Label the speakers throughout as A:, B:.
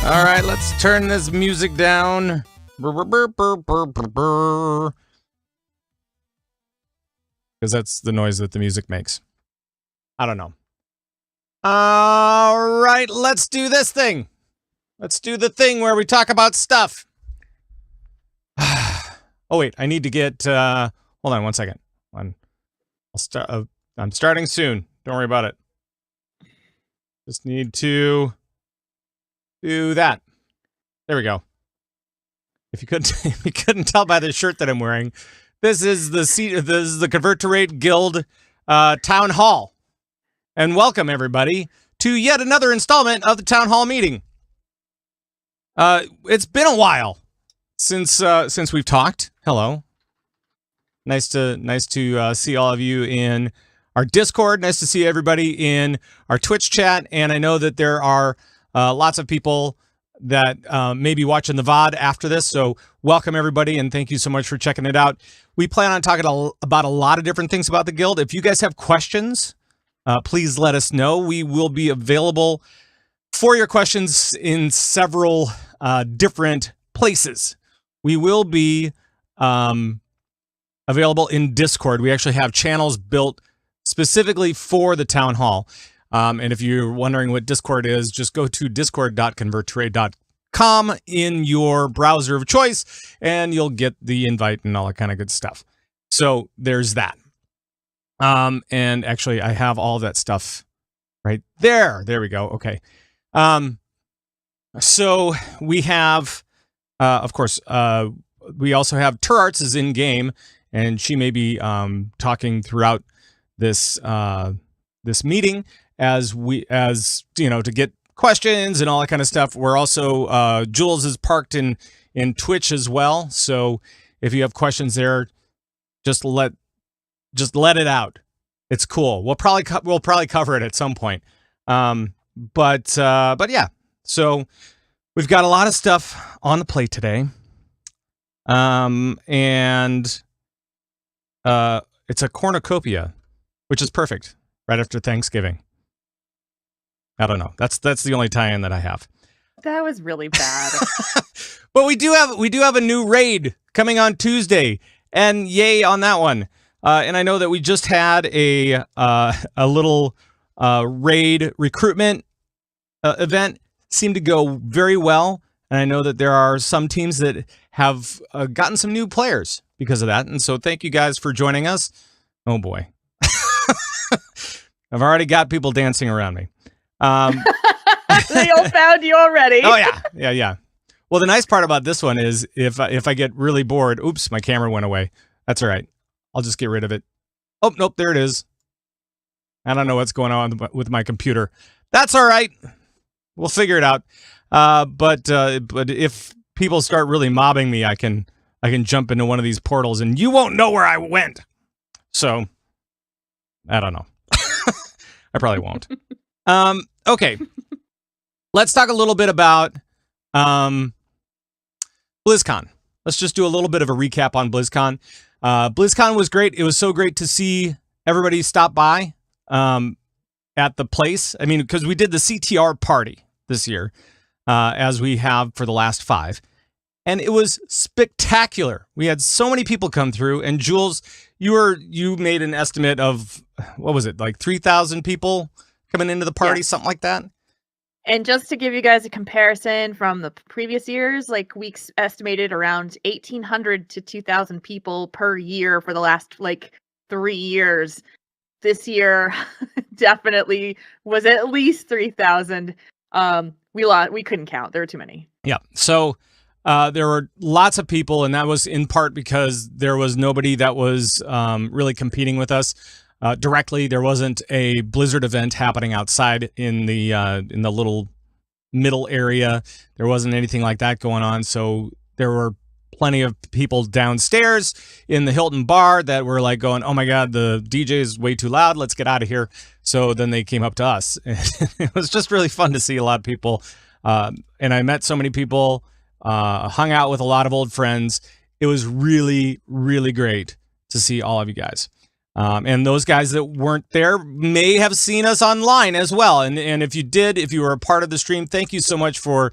A: All right, let's turn this music down. Because that's the noise that the music makes. I don't know. All right, let's do this thing. Let's do the thing where we talk about stuff. Oh, wait, I need to get... hold on one second. I'm starting soon. Don't worry about it. Just need to do that. There we go. If you couldn't tell by the shirt that I'm wearing, this is the Convert to Raid Guild Town Hall. And welcome, everybody, to yet another installment of the Town Hall meeting. It's been a while since we've talked. Hello. Nice to see all of you in our Discord. Nice to see everybody in our Twitch chat. And I know that there are lots of people that may be watching the VOD after this. So welcome, everybody, and thank you so much for checking it out. We plan on talking about a lot of different things about the guild. If you guys have questions, please let us know. We will be available for your questions in several different places. We will be available in Discord. We actually have channels built specifically for the Town Hall. And if you're wondering what Discord is, just go to discord.converttoraid.com in your browser of choice, and you'll get the invite and all that kind of good stuff. So there's that. And actually, I have all that stuff right there. There we go. Okay. So we have, of course, we also have Turarts is in game, and she may be talking throughout this this meeting as you know, to get questions and all that kind of stuff. We're also Jules is parked in Twitch as well, so if you have questions there, just let it out. It's cool. We'll probably cover it at some point. But yeah. So we've got a lot of stuff on the plate today. And it's a cornucopia, which is perfect right after Thanksgiving. I don't know. That's the only tie-in that I have.
B: That was really bad.
A: But we do have a new raid coming on Tuesday, and yay on that one. And I know that we just had a little raid recruitment event. Seemed to go very well, and I know that there are some teams that have gotten some new players because of that. And so thank you guys for joining us. Oh boy, I've already got people dancing around me.
B: They all found you already.
A: Oh yeah. Well, the nice part about this one is if I get really bored, oops, my camera went away. That's all right. I'll just get rid of it. Oh nope, there it is. I don't know what's going on with my computer. That's all right. We'll figure it out. But if people start really mobbing me, I can jump into one of these portals and you won't know where I went. So I don't know. I probably won't. Okay. Let's talk a little bit about BlizzCon. Let's just do a little bit of a recap on BlizzCon. BlizzCon was great. It was so great to see everybody stop by at the place. I mean, because we did the CTR party this year, as we have for the last 5. And it was spectacular. We had so many people come through. And Jules, you made an estimate of, what was it, like 3,000 people coming into the party, something like that?
B: And just to give you guys a comparison from the previous years, like we estimated around 1,800 to 2,000 people per year for the last 3 years. This year definitely was at least 3,000. We couldn't count. There were too many. Yeah.
A: So there were lots of people, and that was in part because there was nobody that was really competing with us directly. There wasn't a Blizzard event happening outside in the little middle area. There wasn't anything like that going on. So there were plenty of people downstairs in the Hilton bar that were like going, oh my God, the DJ is way too loud. Let's get out of here. So then they came up to us. It was just really fun to see a lot of people. And I met so many people, hung out with a lot of old friends. It was really, really great to see all of you guys. And those guys that weren't there may have seen us online as well. And if you did, if you were a part of the stream, thank you so much for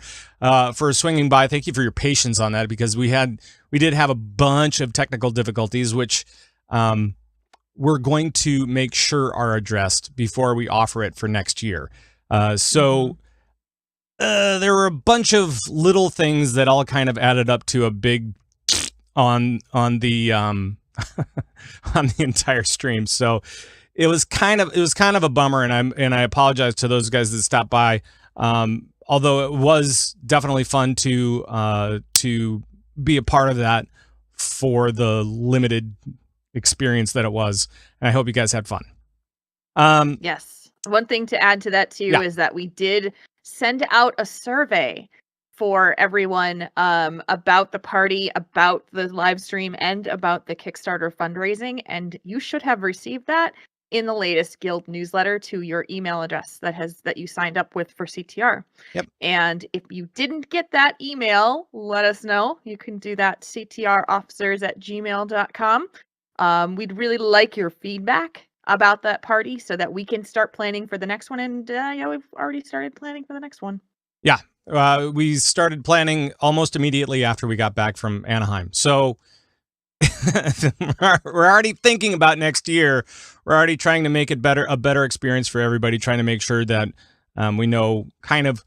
A: swinging by. Thank you for your patience on that, because we did have a bunch of technical difficulties, which we're going to make sure are addressed before we offer it for next year. So there were a bunch of little things that all kind of added up to a big on the on the entire stream. So it was kind of a bummer, and I apologize to those guys that stopped by. Although it was definitely fun to be a part of that for the limited experience that it was. And I hope you guys had fun.
B: Yes. One thing to add to that too is that we did send out a survey for everyone about the party, about the live stream, and about the Kickstarter fundraising. And you should have received that in the latest Guild newsletter to your email address that you signed up with for CTR.
A: Yep.
B: And if you didn't get that email, let us know. You can do that, ctrofficers@gmail.com. We'd really like your feedback about that party so that we can start planning for the next one. And we've already started planning for the next one.
A: Yeah. We started planning almost immediately after we got back from Anaheim. So we're already thinking about next year. We're already trying to make it a better experience for everybody, trying to make sure that we know kind of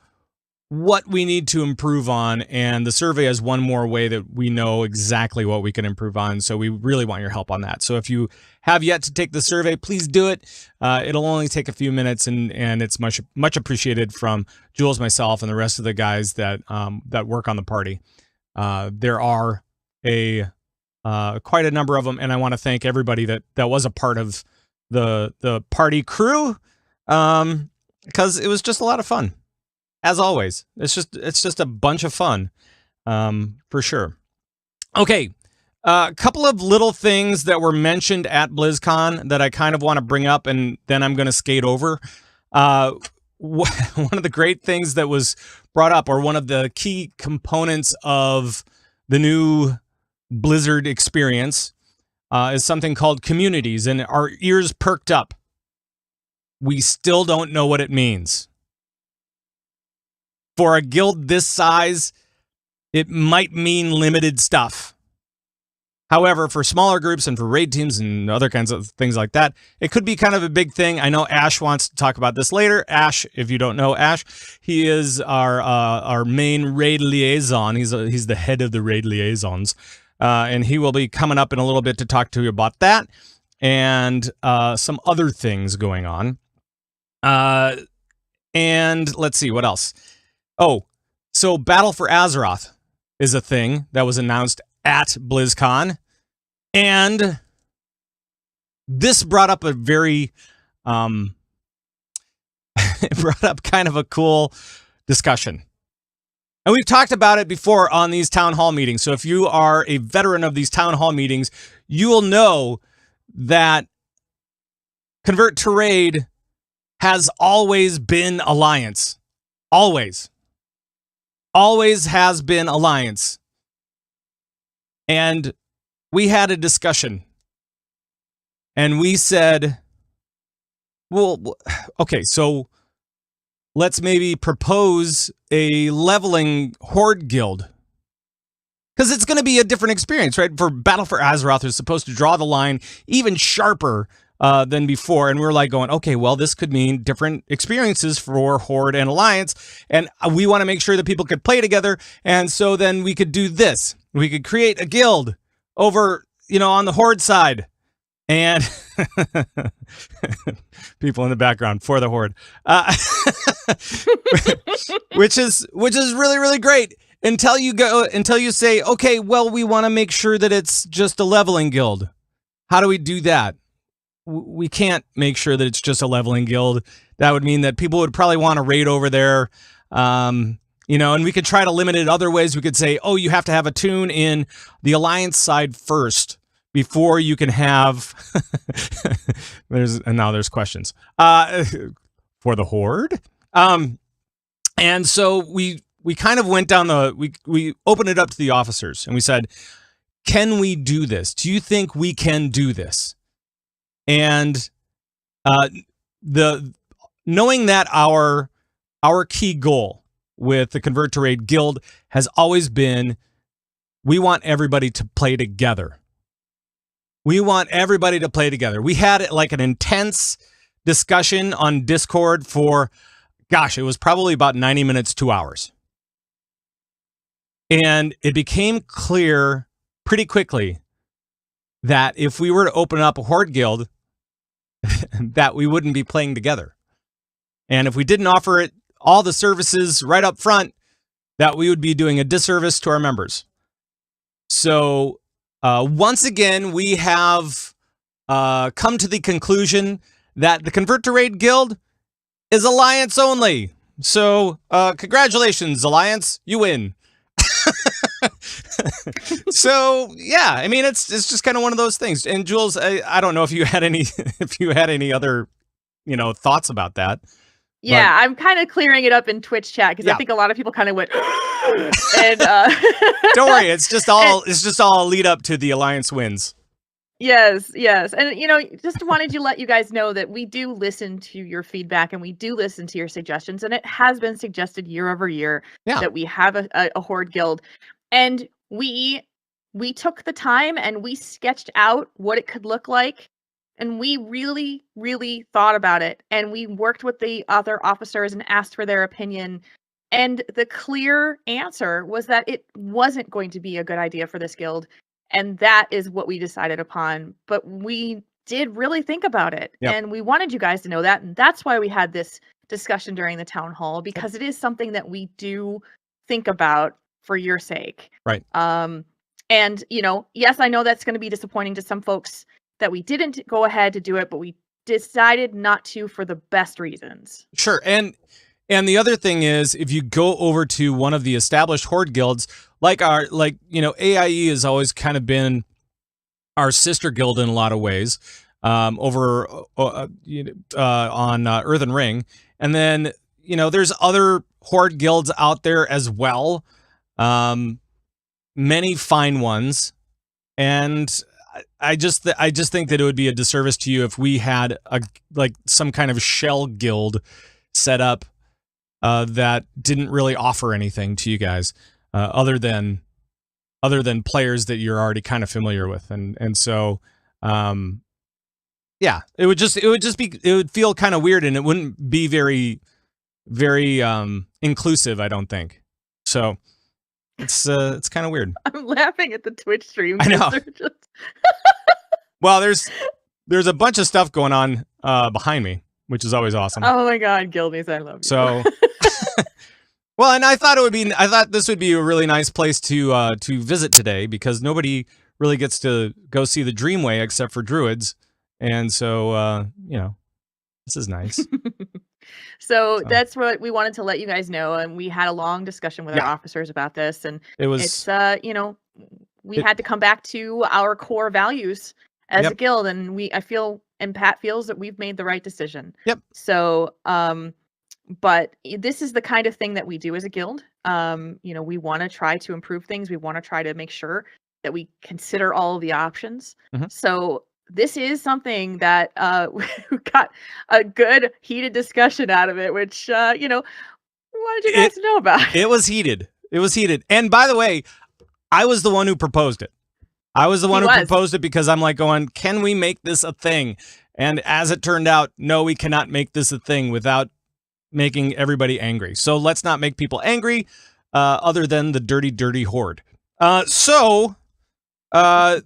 A: what we need to improve on. And the survey is one more way that we know exactly what we can improve on. So we really want your help on that. So if you have yet to take the survey, please do it. It'll only take a few minutes, and it's much appreciated from Jules, myself, and the rest of the guys that work on the party. There are quite a number of them, and I want to thank everybody that was a part of the party crew, because it was just a lot of fun. As always, it's just a bunch of fun, for sure. Okay, a couple of little things that were mentioned at BlizzCon that I kind of want to bring up, and then I'm going to skate over. One of the great things that was brought up, or one of the key components of the new Blizzard experience, is something called communities, and our ears perked up. We still don't know what it means. For a guild this size, it might mean limited stuff. However, for smaller groups and for raid teams and other kinds of things like that, it could be kind of a big thing. I know Ash wants to talk about this later. Ash, if you don't know Ash, he is our main raid liaison. He's the head of the raid liaisons, and he will be coming up in a little bit to talk to you about that and some other things going on. And let's see what else. Oh, so Battle for Azeroth is a thing that was announced at BlizzCon, and this brought up a very, it brought up kind of a cool discussion. And we've talked about it before on these town hall meetings. So if you are a veteran of these town hall meetings, you will know that Convert to Raid has always been Alliance. Always has been Alliance. And we had a discussion. And we said, well, okay, so let's maybe propose a leveling Horde guild. Because it's going to be a different experience, right? For Battle for Azeroth, they're supposed to draw the line even sharper than before. And we're like going, okay, well, this could mean different experiences for Horde and Alliance. And we want to make sure that people could play together. And so then we could do this. We could create a guild over, on the Horde side. And people in the background for the Horde, which is really, really great until you say, okay, well, we want to make sure that it's just a leveling guild. How do we do that? We can't make sure that it's just a leveling guild. That would mean that people would probably want to raid over there. And we could try to limit it other ways. We could say, oh, you have to have a tune in the Alliance side first before you can have there's questions for the Horde. And so we kind of went down we opened it up to the officers and we said, can we do this? Do you think we can do this? And the knowing that our key goal with the Convert to Raid Guild has always been, we want everybody to play together. We want everybody to play together. We had like an intense discussion on Discord for, gosh, it was probably about 90 minutes, 2 hours. And it became clear pretty quickly that if we were to open up a Horde Guild, that we wouldn't be playing together. And if we didn't offer it all the services right up front, that we would be doing a disservice to our members. So once again, we have come to the conclusion that the Convert to Raid Guild is Alliance only. So congratulations, Alliance, you win. So yeah, I mean, it's just kind of one of those things. And Jules, I don't know if you had any other thoughts about that.
B: Yeah, I'm kind of clearing it up in Twitch chat because I think a lot of people kind of went and
A: don't worry, it's just all a lead up to the Alliance wins.
B: Yes. And just wanted to let you guys know that we do listen to your feedback and we do listen to your suggestions, and it has been suggested year over year that we have a Horde Guild, and we took the time and we sketched out what it could look like. And we really, really thought about it. And we worked with the other officers and asked for their opinion. And the clear answer was that it wasn't going to be a good idea for this guild. And that is what we decided upon. But we did really think about it.
A: Yep.
B: And we wanted you guys to know that. And that's why we had this discussion during the town hall, because it is something that we do think about for your sake.
A: Right.
B: And, yes, I know that's going to be disappointing to some folks that we didn't go ahead to do it, but we decided not to for the best reasons.
A: Sure. And the other thing is, if you go over to one of the established Horde guilds, AIE has always kind of been our sister guild in a lot of ways, over on Earthen Ring. And then, there's other Horde guilds out there as well. Many fine ones. And I just think that it would be a disservice to you if we had some kind of shell guild set up that didn't really offer anything to you guys other than players that you're already kind of familiar with, and so yeah, it would feel kind of weird, and it wouldn't be very inclusive, I don't think. So it's kind of weird.
B: I'm laughing at the Twitch stream.
A: I know. Well, there's a bunch of stuff going on behind me, which is always awesome.
B: Oh my God, Gildies, I love you.
A: So, well, and I thought this would be a really nice place to visit today, because nobody really gets to go see the Dreamway except for druids, and so this is nice.
B: So that's what we wanted to let you guys know, and we had a long discussion with our officers about this, and it's we had to come back to our core values as a guild, and I feel, and Pat feels, that we've made the right decision.
A: Yep.
B: So but this is the kind of thing that we do as a guild. We want to try to improve things. We want to try to make sure that we consider all of the options. Mm-hmm. So this is something that we got a good heated discussion out of it, which what did you guys know about?
A: It was heated. And by the way, I was the one who proposed it. I was the one who proposed it, because I'm like going, can we make this a thing? And as it turned out, no, we cannot make this a thing without making everybody angry. So let's not make people angry, other than the dirty Horde. So I've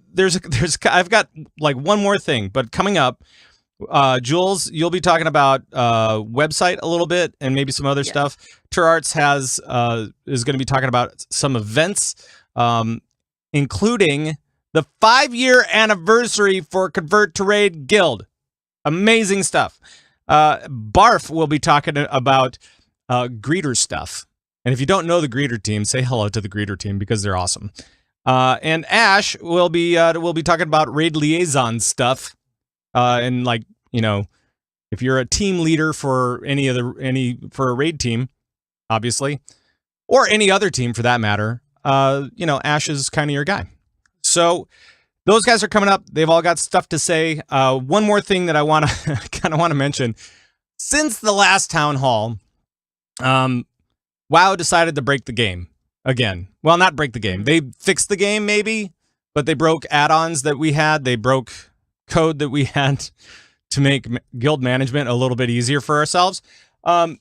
A: got like one more thing, but coming up, Jules, you'll be talking about website a little bit and maybe some other stuff. Turarts is going to be talking about some events, including the 5-year anniversary for Convert to Raid Guild. Amazing stuff. Barf will be talking about greeter stuff. And if you don't know the greeter team, say hello to the greeter team, because they're awesome. And Ash will be talking about raid liaison stuff. And if you're a team leader for for a raid team, obviously, or any other team for that matter, Ash is kind of your guy. So those guys are coming up. They've all got stuff to say. One more thing that I want to kind of want to mention. Since the last town hall, WoW decided to break the game again. Well, not break the game. They fixed the game maybe, but they broke add-ons that we had. They broke code that we had to make guild management a little bit easier for ourselves.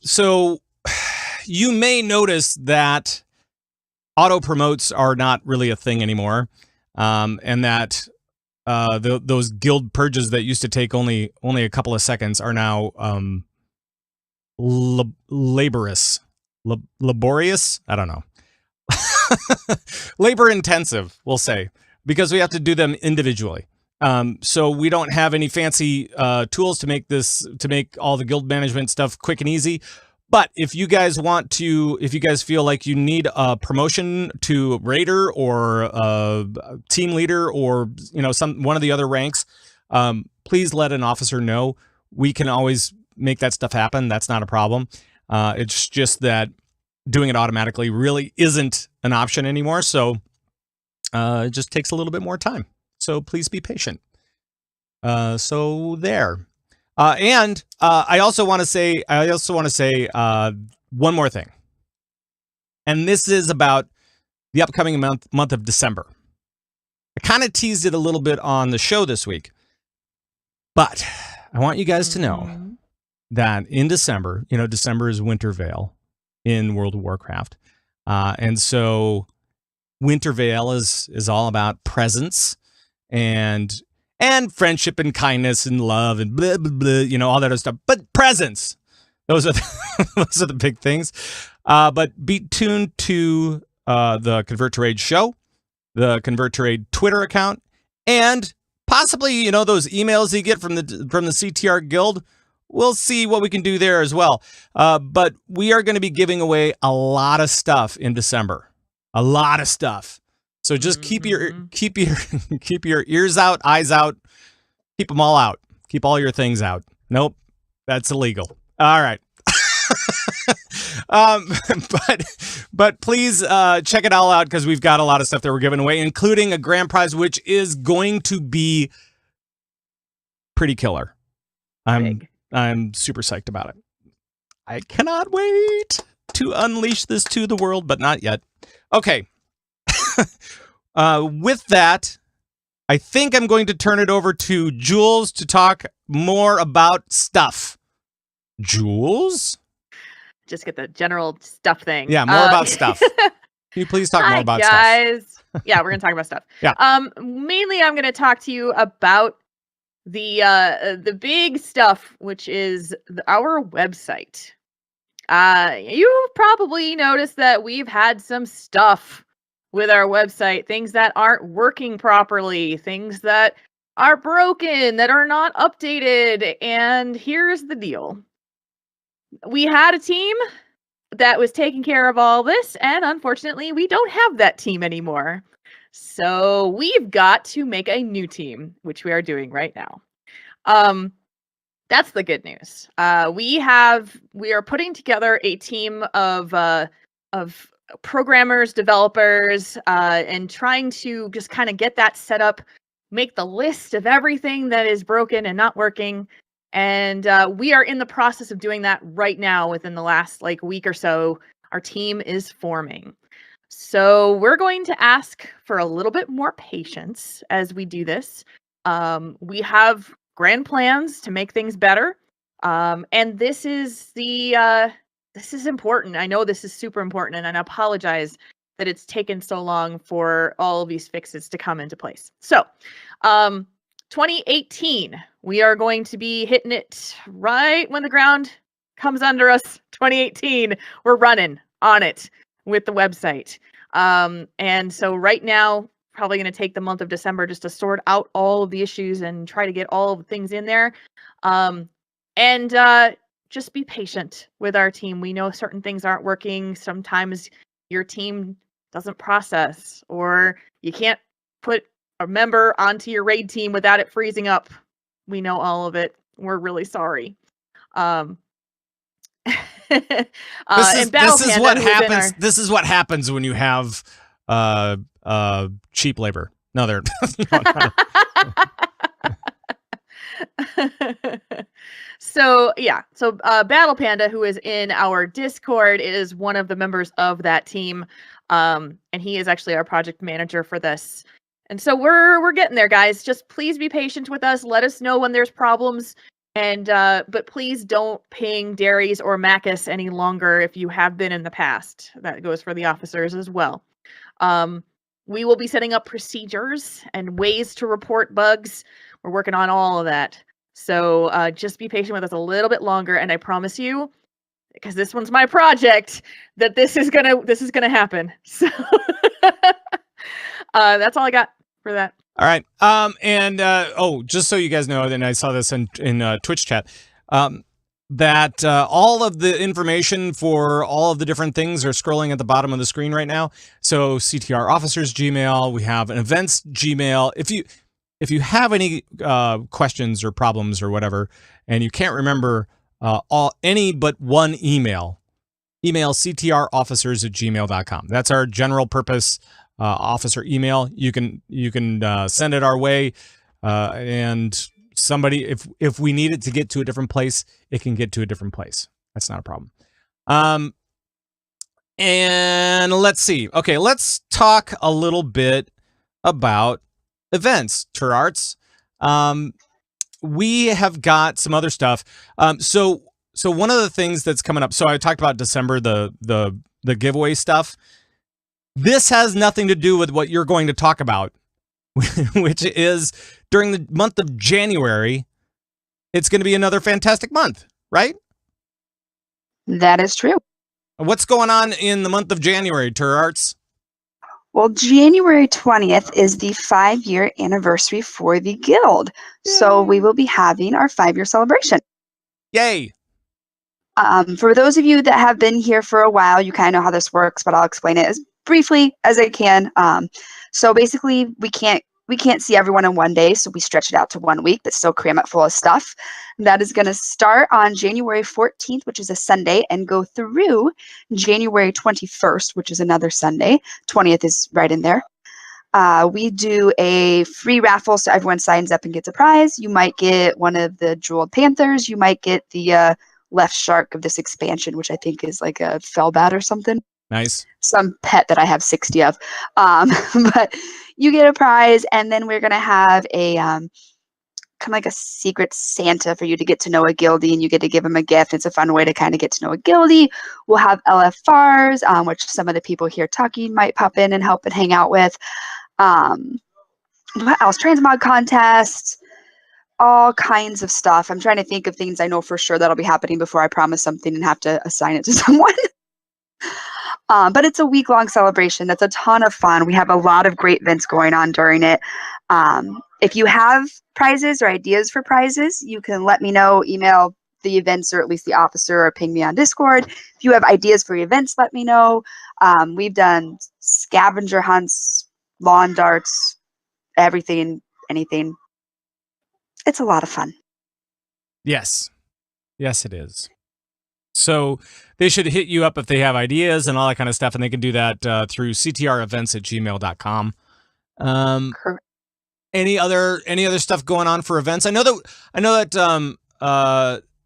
A: So you may notice that auto promotes are not really a thing anymore. And that those guild purges that used to take only a couple of seconds are now laborious. I don't know. Labor intensive, we'll say, because we have to do them individually. So we don't have any fancy tools to make all the guild management stuff quick and easy. But if you guys feel like you need a promotion to raider or a team leader or one of the other ranks, please let an officer know. We can always make that stuff happen. That's not a problem. It's just that doing it automatically really isn't an option anymore. So it just takes a little bit more time. So please be patient. So there. And I also want to say one more thing. And this is about the upcoming month of December. I kind of teased it a little bit on the show this week. But I want you guys to know that in December, December is Winter Veil in World of Warcraft. And so Winter Veil is all about presents and friendship and kindness and love and blah, blah, blah, all that other stuff. But presents, those are the big things. But be tuned to the Convert to Raid show, the Convert to Raid Twitter account, and possibly, those emails you get from the CTR Guild. We'll see what we can do there as well. But we are going to be giving away a lot of stuff in December. A lot of stuff. So just keep your ears out, eyes out, keep them all out. Keep all your things out. Nope, that's illegal. All right. But please check it all out because we've got a lot of stuff that we're giving away, including a grand prize, which is going to be pretty killer. I'm super psyched about it. I cannot wait to unleash this to the world, but not yet. Okay. With that, I think I'm going to turn it over to Jules to talk more about stuff. Jules?
B: Just get the general stuff thing.
A: Yeah, more about stuff. Can you please talk more about
B: guys.
A: stuff?
B: Yeah, we're going to talk about stuff.
A: Yeah.
B: Mainly I'm going to talk to you about the big stuff, which is our website. You probably noticed that we've had some stuff with our website, things that aren't working properly, things that are broken, that are not updated. And here's the deal. We had a team that was taking care of all this, and unfortunately, we don't have that team anymore. So we've got to make a new team, which we are doing right now. That's the good news. We are putting together a team of programmers, developers, and trying to just kind of get that set up, make the list of everything that is broken and not working. And we are in the process of doing that right now. Within the last week or so, our team is forming. So we're going to ask for a little bit more patience as we do this. We have grand plans to make things better. And this is important. I know this is super important, and I apologize that it's taken so long for all of these fixes to come into place. So, 2018, we are going to be hitting it right when the ground comes under us. 2018, we're running on it with the website. And so right now, probably going to take the month of December just to sort out all of the issues and try to get all of the things in there. And just be patient with our team. We know certain things aren't working. Sometimes your team doesn't process, or you can't put a member onto your raid team without it freezing up. We know all of it. We're really sorry.
A: This is what happens when you have cheap labor. No, they're no,
B: So Battle Panda, who is in our Discord, is one of the members of that team, and he is actually our project manager for this. And so we're getting there, guys. Just please be patient with us. Let us know when there's problems, and but please don't ping Darius or Macus any longer if you have been in the past. That goes for the officers as well. We will be setting up procedures and ways to report bugs. We're working on all of that. So just be patient with us a little bit longer, and I promise you, because this one's my project, that this is gonna happen. So that's all I got for that.
A: All right. Just so you guys know, and I saw this in Twitch chat, that all of the information for all of the different things are scrolling at the bottom of the screen right now. So CTR officers Gmail, we have an events Gmail. If you have any questions or problems or whatever, and you can't remember any but one email ctrofficers@gmail.com. That's our general purpose officer email. You can send it our way, and somebody, if we need it to get to a different place, it can get to a different place. That's not a problem. And let's see. Okay, let's talk a little bit about events, Terarts. We have got some other stuff. So one of the things that's coming up. So I talked about December, the giveaway stuff. This has nothing to do with what you're going to talk about, which is during the month of January. It's going to be another fantastic month, right?
C: That is true.
A: What's going on in the month of January, Terarts?
C: Well, January 20th is the 5-year anniversary for the Guild. Yay. So we will be having our 5-year celebration.
A: Yay!
C: For those of you that have been here for a while, you kind of know how this works, but I'll explain it as briefly as I can. So basically, we can't see everyone in one day, so we stretch it out to 1 week, but still cram it full of stuff. That is going to start on January 14th, which is a Sunday, and go through January 21st, which is another Sunday. 20th is right in there. We do a free raffle, so everyone signs up and gets a prize. You might get one of the jeweled panthers. You might get the left shark of this expansion, which I think is like a fellbat or something.
A: Nice.
C: Some pet that I have 60 of. But you get a prize, and then we're going to have a kind of like a secret Santa for you to get to know a guildie, and you get to give them a gift. It's a fun way to kind of get to know a guildie. We'll have LFRs, which some of the people here talking might pop in and help and hang out with. What else? Transmog contests, all kinds of stuff. I'm trying to think of things I know for sure that'll be happening before I promise something and have to assign it to someone. But it's a week-long celebration. That's a ton of fun. We have a lot of great events going on during it. If you have prizes or ideas for prizes, you can let me know, email the events or at least the officer, or ping me on Discord. If you have ideas for events, let me know. We've done scavenger hunts, lawn darts, everything, anything. It's a lot of fun.
A: Yes. Yes, it is. So they should hit you up if they have ideas and all that kind of stuff, and they can do that through ctrevents@gmail.com.
C: Correct.
A: Any other stuff going on for events? I know that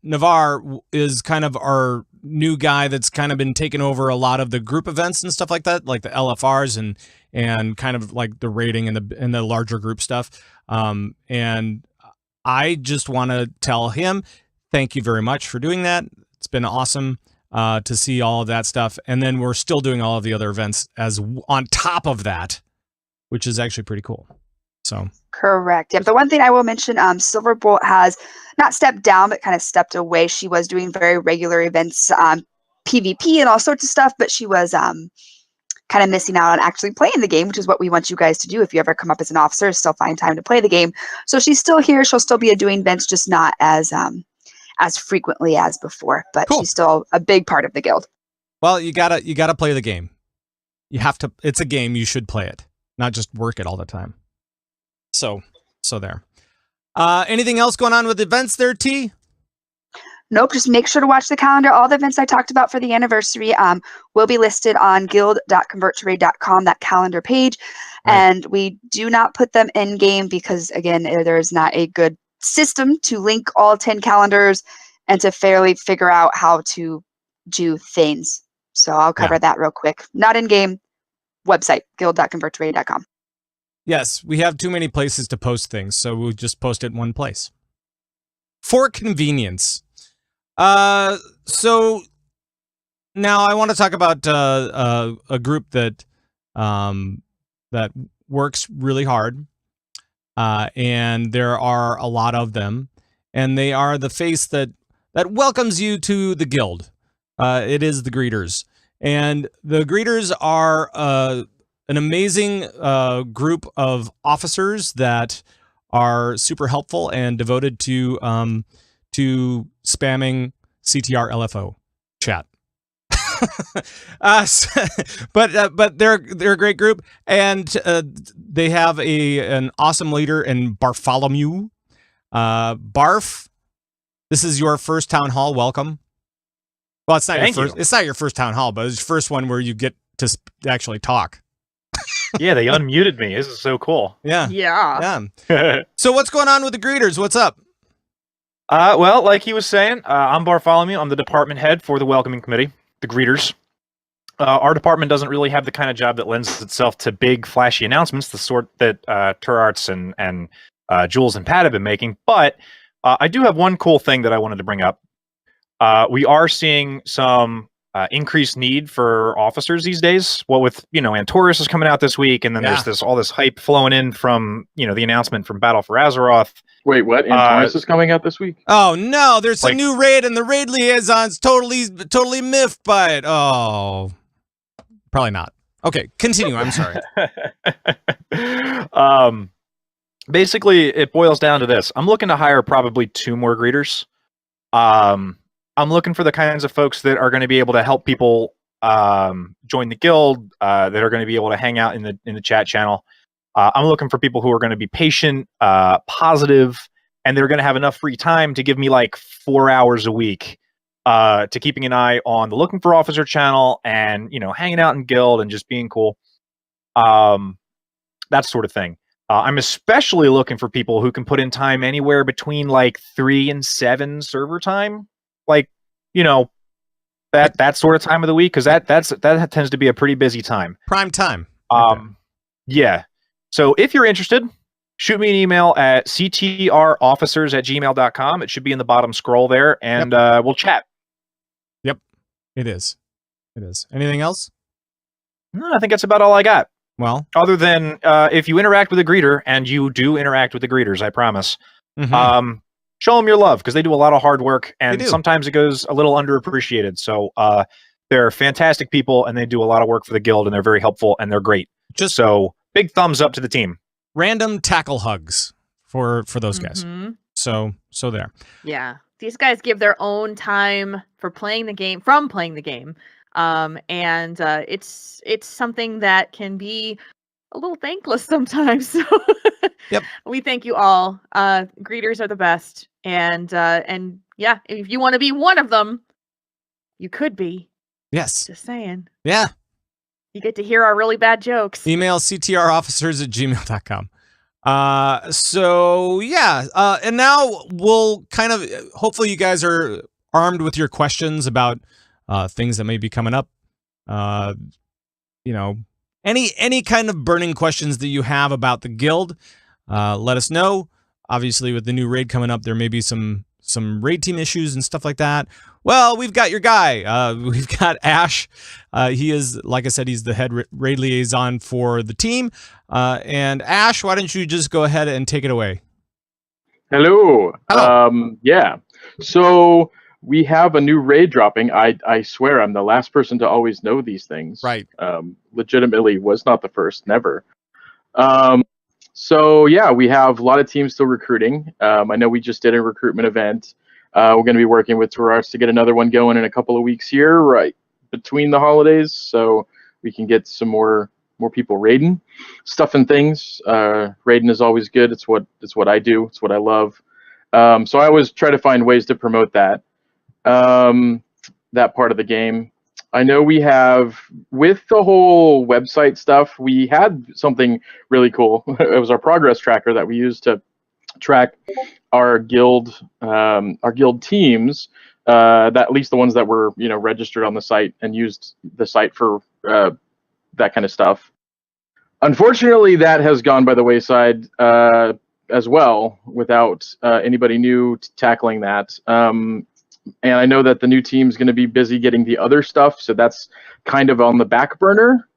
A: Navarre is kind of our new guy that's kind of been taking over a lot of the group events and stuff like that, like the LFRs and kind of like the rating and the larger group stuff. And I just want to tell him thank you very much for doing that. It's been awesome to see all of that stuff. And then we're still doing all of the other events as on top of that, which is actually pretty cool. So
C: correct. Yeah. The one thing I will mention, Silverbolt has not stepped down, but kind of stepped away. She was doing very regular events, PvP and all sorts of stuff, but she was kind of missing out on actually playing the game, which is what we want you guys to do. If you ever come up as an officer, still find time to play the game. So she's still here. She'll still be doing events, just not as frequently as before, but cool. She's still a big part of the guild.
A: Well, you gotta play the game. You have to. It's a game. You should play it, not just work it all the time. So there. Anything else going on with events there, T?
C: Nope, just make sure to watch the calendar. All the events I talked about for the anniversary will be listed on guild.convertraid.com, that calendar page.
A: Right.
C: And we do not put them in game because, again, there is not a good system to link all 10 calendars and to fairly figure out how to do things. So I'll cover that real quick. Not in game, website, guild.convertraid.com.
A: Yes, we have too many places to post things, so we'll just post it in one place. For convenience. So now I want to talk about a group that that works really hard, and there are a lot of them, and they are the face that welcomes you to the guild. It is the greeters, and the greeters are an amazing group of officers that are super helpful and devoted to spamming CTR LFO chat. But they're a great group, and they have an awesome leader in Bartholomew. Barf, this is your first town hall. Welcome. Well, it's not your first. It's not your first town hall, but it's your first one where you get to actually talk.
D: Yeah, they unmuted me. This is so cool.
A: Yeah. So what's going on with the greeters? What's up?
D: Well, like he was saying, I'm Bartholomew. I'm the department head for the welcoming committee, the greeters. Our department doesn't really have the kind of job that lends itself to big, flashy announcements, the sort that Turarts and Jules and Pat have been making. But I do have one cool thing that I wanted to bring up. We are seeing some increased need for officers these days. Well, with Antorus is coming out this week, and then there's all this hype flowing in from the announcement from Battle for Azeroth.
E: Wait, what? Antorus is coming out this week?
A: Oh no, there's a new raid, and the raid liaison's totally miffed by it. Oh, probably not. Okay, continue. I'm sorry.
D: Basically, it boils down to this. I'm looking to hire probably 2 more greeters. I'm looking for the kinds of folks that are going to be able to help people join the guild, that are going to be able to hang out in the chat channel. I'm looking for people who are going to be patient, positive, and they're going to have enough free time to give me like 4 hours a week to keeping an eye on the Looking for Officer channel and hanging out in guild and just being cool. That sort of thing. I'm especially looking for people who can put in time anywhere between like 3 and 7 server time. Like, that sort of time of the week, because that tends to be a pretty busy time.
A: Prime time.
D: Yeah. So if you're interested, shoot me an email at ctrofficers@gmail.com. It should be in the bottom scroll there, and we'll chat.
A: Yep, it is. Anything else?
D: No, I think that's about all I got.
A: Well,
D: other than if you interact with a greeter, and you do interact with the greeters, I promise.
A: Mm-hmm.
D: Show them your love, because they do a lot of hard work, and sometimes it goes a little underappreciated. So they're fantastic people, and they do a lot of work for the guild, and they're very helpful, and they're great. So big thumbs up to the team.
A: Random tackle hugs for those guys. So there.
B: Yeah, these guys give their own time for playing the game, and it's something that can be a little thankless sometimes. So
A: yep,
B: we thank you all. Greeters are the best, and yeah, if you want to be one of them, you could be.
A: Yes,
B: just saying.
A: Yeah,
B: you get to hear our really bad jokes.
A: Email ctrofficers@gmail.com. So yeah, and now we'll kind of, hopefully you guys are armed with your questions about things that may be coming up. Any kind of burning questions that you have about the guild, let us know. Obviously, with the new raid coming up, there may be some raid team issues and stuff like that. Well, we've got your guy. We've got Ash. He is, like I said, he's the head raid liaison for the team. And Ash, why don't you just go ahead and take it away?
E: Hello. Yeah. So we have a new raid dropping. I swear I'm the last person to always know these things.
A: Right.
E: Legitimately was not the first, never. So yeah, we have a lot of teams still recruiting. I know we just did a recruitment event. We're going to be working with Turarts to get another one going in a couple of weeks here, right between the holidays, so we can get some more people raiding stuff and things. Raiding is always good. It's what I do. It's what I love. So I always try to find ways to promote that. that part of the game. I know we have, with the whole website stuff, we had something really cool. It was our progress tracker that we used to track our guild teams, that at least the ones that were registered on the site and used the site for that kind of stuff. Unfortunately, that has gone by the wayside as well, without anybody new tackling that. And I know that the new team's going to be busy getting the other stuff, so that's kind of on the back burner.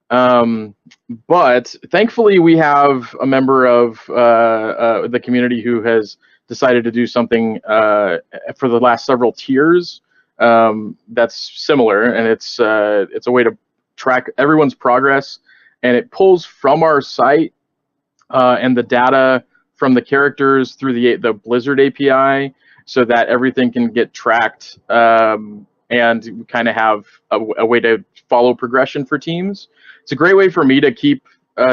E: But thankfully, we have a member of the community who has decided to do something for the last several tiers that's similar, and it's a way to track everyone's progress, and it pulls from our site and the data from the characters through the Blizzard API, so that everything can get tracked, and we kind of have a way to follow progression for teams. It's a great way for me to keep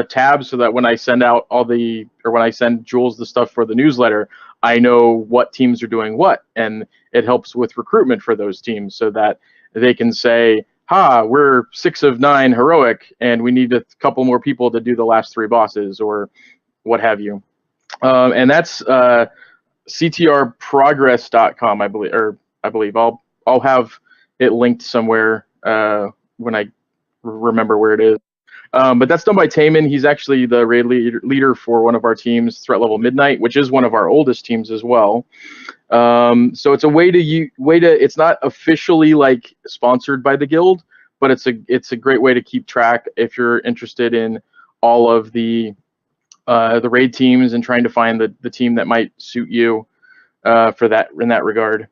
E: tabs, so that when I send out when I send Jules the stuff for the newsletter, I know what teams are doing what, and it helps with recruitment for those teams, so that they can say, we're 6 of 9 heroic, and we need a couple more people to do the last 3 bosses, or what have you. And that's CTRprogress.com, I believe. I'll have it linked somewhere when I remember where it is. But that's done by Taman. He's actually the raid leader for one of our teams, Threat Level Midnight, which is one of our oldest teams as well. So it's a way to it's not officially like sponsored by the guild, but it's a great way to keep track if you're interested in all of the raid teams and trying to find the team that might suit you for that in that regard.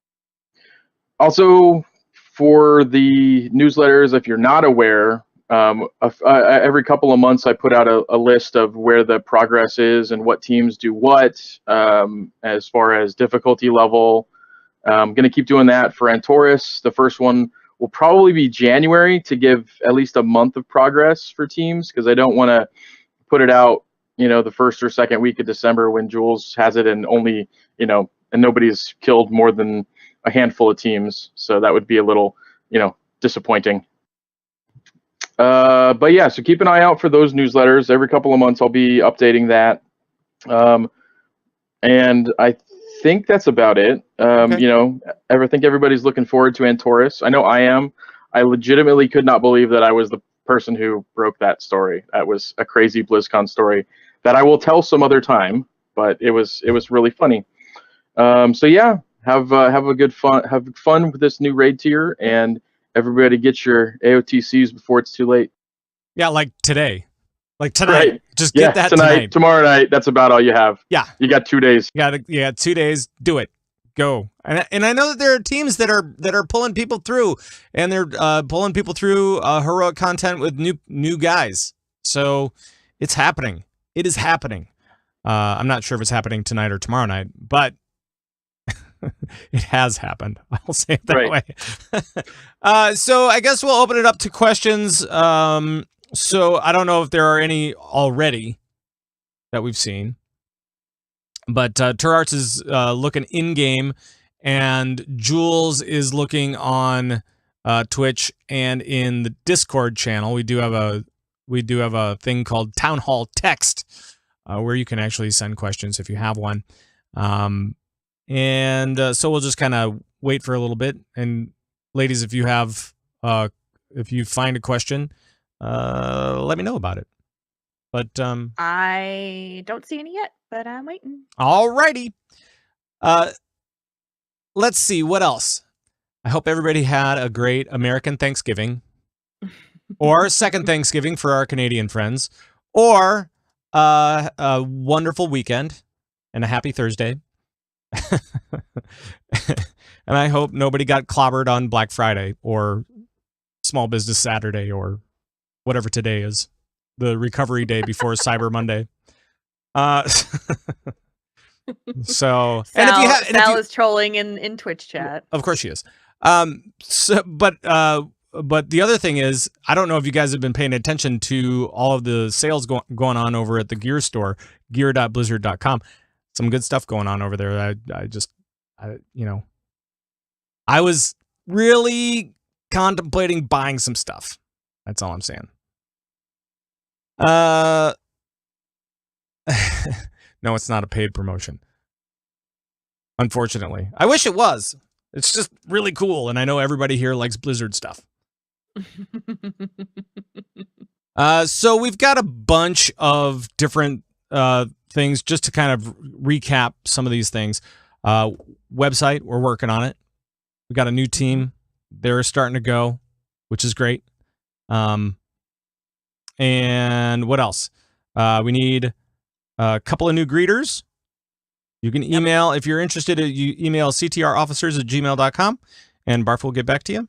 E: Also, for the newsletters, if you're not aware, every couple of months I put out a list of where the progress is and what teams do what, as far as difficulty level. I'm going to keep doing that for Antorus. The first one will probably be January, to give at least a month of progress for teams, because I don't want to put it out the first or second week of December when Jules has it and only and nobody's killed more than a handful of teams, so that would be a little disappointing. But yeah, so keep an eye out for those newsletters. Every couple of months I'll be updating that. And I think that's about it. Okay. I think everybody's looking forward to Antorus. I know I am. I legitimately could not believe that I was the person who broke that story. That was a crazy BlizzCon story that I will tell some other time, but it was really funny. So yeah, have fun with this new raid tier, and everybody get your AOTCs before it's too late.
A: Yeah, like today. Like tonight. Right. Just get that
E: tonight. Tomorrow night, that's about all you have.
A: Yeah.
E: You got 2 days.
A: You got 2 days. Do it. Go. And I know that there are teams that are pulling people through, and they're pulling people through heroic content with new guys. So it's happening. It is happening. I'm not sure if it's happening tonight or tomorrow night, but it has happened. I'll say it that way. So I guess we'll open it up to questions. So I don't know if there are any already that we've seen, but Turarts is looking in game, and Jules is looking on Twitch and in the Discord channel. We do have a thing called Town Hall Text, where you can actually send questions if you have one. And so we'll just kind of wait for a little bit. And ladies, if you find a question, let me know about it. But
B: I don't see any yet, but I'm waiting.
A: Alrighty. Let's see what else. I hope everybody had a great American Thanksgiving, or second Thanksgiving for our Canadian friends, or a wonderful weekend and a happy Thursday. And I hope nobody got clobbered on Black Friday or Small Business Saturday or whatever today is, the recovery day before Cyber Monday. So,
B: Sal is trolling in Twitch chat.
A: Of course she is. But the other thing is, I don't know if you guys have been paying attention to all of the sales going on over at the gear store, gear.blizzard.com. Some good stuff going on over there. I was really contemplating buying some stuff. That's all I'm saying. No, it's not a paid promotion. Unfortunately. I wish it was. It's just really cool, and I know everybody here likes Blizzard stuff. So we've got a bunch of different things just to kind of recap some of these things. Website, we're working on it. We got a new team. They're starting to go, which is great. And what else? We need a couple of new greeters. You can email, if you're interested, you email ctrofficers@gmail.com, and Barf will get back to you.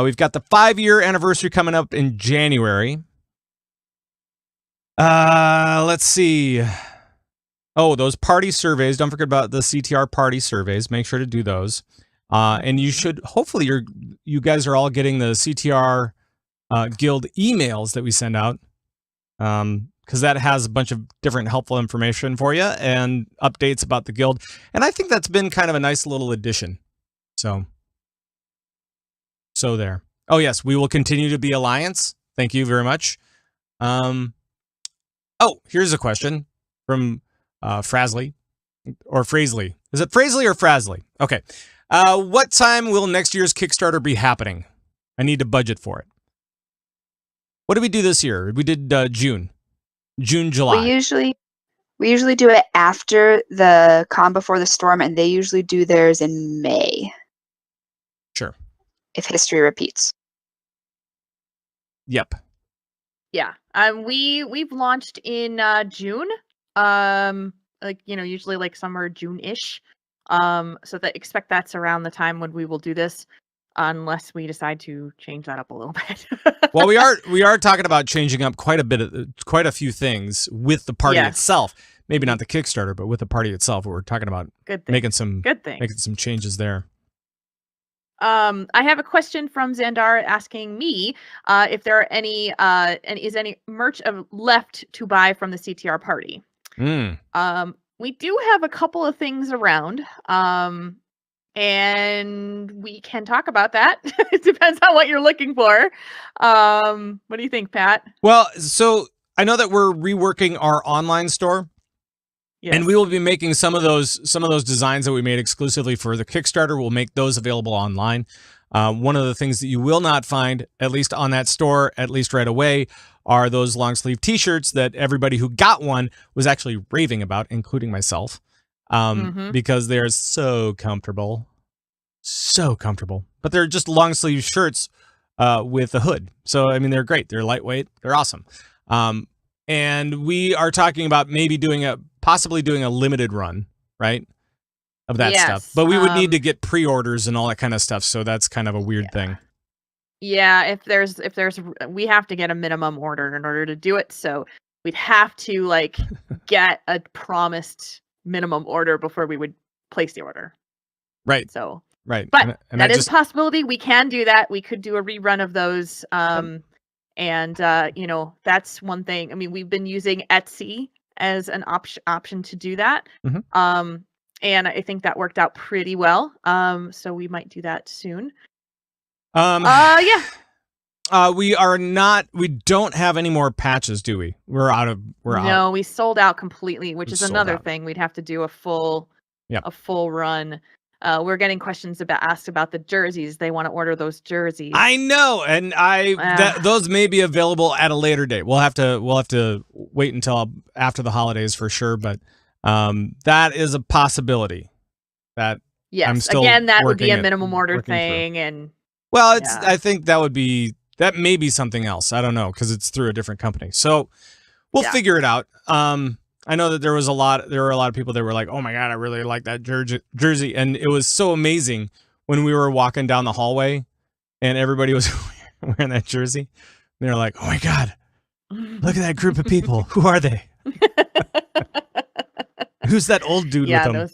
A: We've got the 5-year anniversary coming up in January. Let's see. Oh, those party surveys. Don't forget about the CTR party surveys. Make sure to do those. And you should, hopefully you guys are all getting the CTR Guild emails that we send out. Because that has a bunch of different helpful information for you and updates about the guild. And I think that's been kind of a nice little addition. So there. Oh, yes, we will continue to be Alliance. Thank you very much. Oh, here's a question from Frasley. Or Frasley. Is it Frasley or Frasley? Okay. What time will next year's Kickstarter be happening? I need to budget for it. What did we do this year? We did June, July.
C: We usually do it after the Calm Before the Storm, and they usually do theirs in May.
A: Sure.
C: If history repeats.
A: Yep.
B: Yeah. We've launched in June. Usually like summer June-ish. So expect that's around the time when we will do this, unless we decide to change that up a little bit.
A: Well, we are talking about changing up quite a few things with the party itself. Maybe not the Kickstarter, but with the party itself. We're talking about making some changes there.
B: I have a question from Xandar asking me if there are any and is any merch left to buy from the CTR party. We do have a couple of things around. And we can talk about that. It depends on what you're looking for. What do you think, Pat?
A: Well, so I know that we're reworking our online store. Yes. And we will be making some of those designs that we made exclusively for the Kickstarter. We'll make those available online. One of the things that you will not find, at least on that store, at least right away, are those long sleeve T-shirts that everybody who got one was actually raving about, including myself. Because they're so comfortable, but they're just long sleeve shirts with a hood. So, I mean, they're great. They're lightweight. They're awesome. And we are talking about maybe possibly doing a limited run, right? Of that stuff. But we would need to get pre-orders and all that kind of stuff. So that's kind of a weird thing.
B: Yeah. If we have to get a minimum order in order to do it. So we'd have to get a promised minimum order before we would place the order.
A: Right.
B: So,
A: right.
B: But that is a possibility. We can do that. We could do a rerun of those. And that's one thing. I mean, we've been using Etsy as an option to do that. And I think that worked out pretty well. So we might do that soon. Yeah.
A: We don't have any more patches, do we? We're out.
B: No, we sold out completely, which is another thing. We'd have to do a full run. We're getting questions asked about the jerseys. They want to order those jerseys.
A: I know, and those may be available at a later date. We'll have to wait until after the holidays for sure, but that is a possibility. That I'm still
B: that would be a minimum order thing, and
A: I think that may be something else. I don't know, because it's through a different company. So we'll figure it out. I know that there were a lot of people that were like, "Oh my God, I really like that jersey," and it was so amazing when we were walking down the hallway, and everybody was wearing that jersey. And they're like, "Oh my God, look at that group of people! Who are they? Who's that old dude with them?"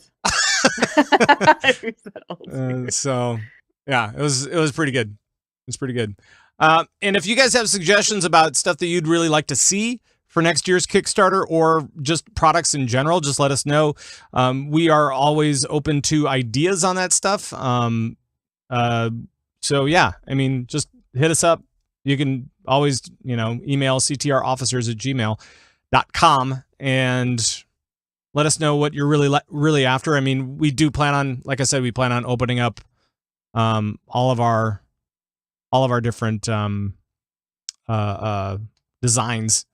B: Who's that old dude?
A: So yeah, it was pretty good. It's pretty good. And if you guys have suggestions about stuff that you'd really like to see for next year's Kickstarter or just products in general, just let us know. We are always open to ideas on that stuff. So yeah, I mean, just hit us up. You can always, email ctrofficers@gmail.com and let us know what you're really after. I mean, we do plan on, like I said, we plan on opening up all of our different designs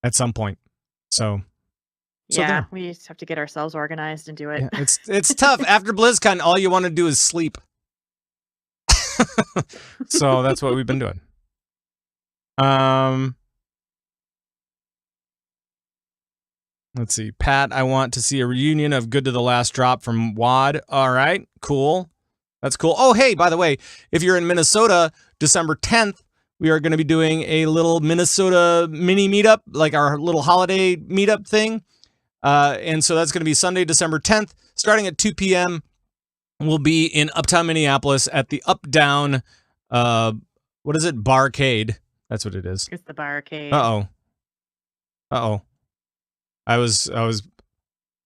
A: at some point. So
B: yeah, we just have to get ourselves organized and do it.
A: Yeah, it's tough. After BlizzCon, all you want to do is sleep. So that's what we've been doing. Let's see. Pat, I want to see a reunion of Good to the Last Drop from WAD. All right, cool. That's cool. Oh, hey, by the way, if you're in Minnesota, December 10th, we are going to be doing a little Minnesota mini meetup, like our little holiday meetup thing. And so that's going to be Sunday, December 10th, starting at 2 p.m. We'll be in Uptown Minneapolis at the Up Down, what is it? Barcade. That's what it is.
B: It's the Barcade.
A: Uh-oh.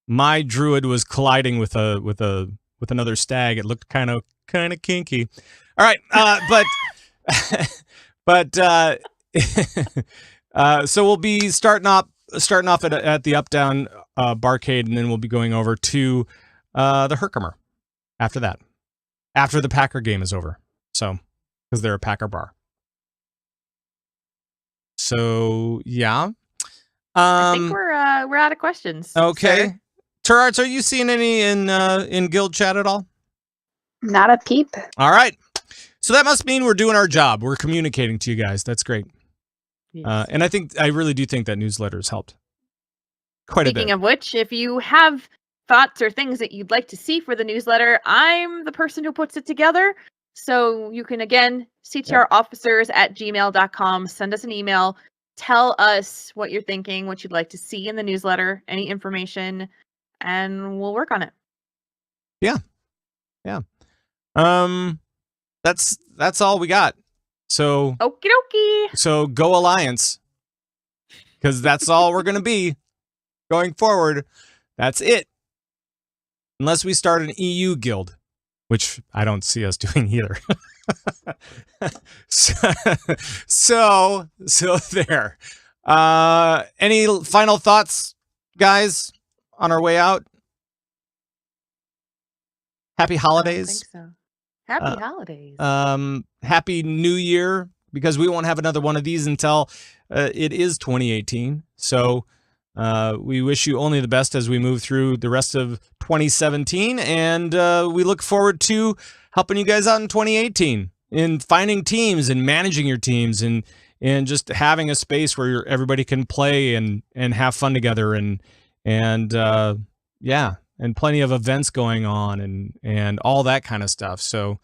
A: My druid was colliding with another stag. It looked kind of kinky. All right, so we'll be starting off at the Up Down Barcade, and then we'll be going over to the Herkimer after that, after the Packer game is over. So, because they're a Packer bar. So yeah.
B: I think we're out of questions.
A: Okay. Turarts, are you seeing any in guild chat at all?
C: Not a peep.
A: All right. So that must mean we're doing our job. We're communicating to you guys. That's great.
B: Yes.
A: And I really do think that newsletter has helped quite a bit.
B: Speaking of which, if you have thoughts or things that you'd like to see for the newsletter, I'm the person who puts it together. So you can, again, ctrofficers@gmail.com, send us an email, tell us what you're thinking, what you'd like to see in the newsletter, any information, and we'll work on it.
A: Yeah. That's all we got. So
B: Okie dokie.
A: So go Alliance, because that's all we're gonna be going forward. That's it, unless we start an EU guild, which I don't see us doing either. so there. Any final thoughts, guys, on our way out? Happy holidays.
B: I think so. Happy holidays.
A: Happy New Year, because we won't have another one of these until it is 2018. So we wish you only the best as we move through the rest of 2017, and we look forward to helping you guys out in 2018 in finding teams and managing your teams and just having a space where everybody can play and have fun together and plenty of events going on and all that kind of stuff. So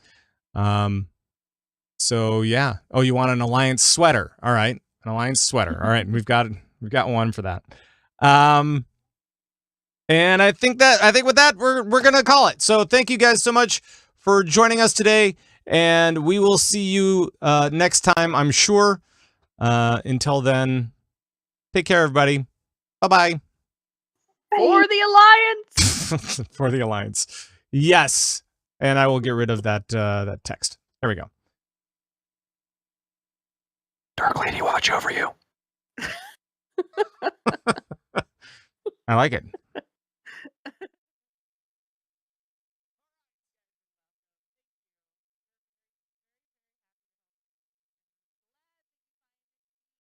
A: yeah. Oh, you want an Alliance sweater? All right, an Alliance sweater. All right, we've got one for that. And I think with that we're gonna call it. So thank you guys so much for joining us today, and we will see you next time, I'm sure. Until then, take care, everybody. Bye-bye.
B: For the Alliance.
A: For the Alliance. Yes. And I will get rid of that text. There we go.
D: Dark Lady, watch over you.
A: I like it.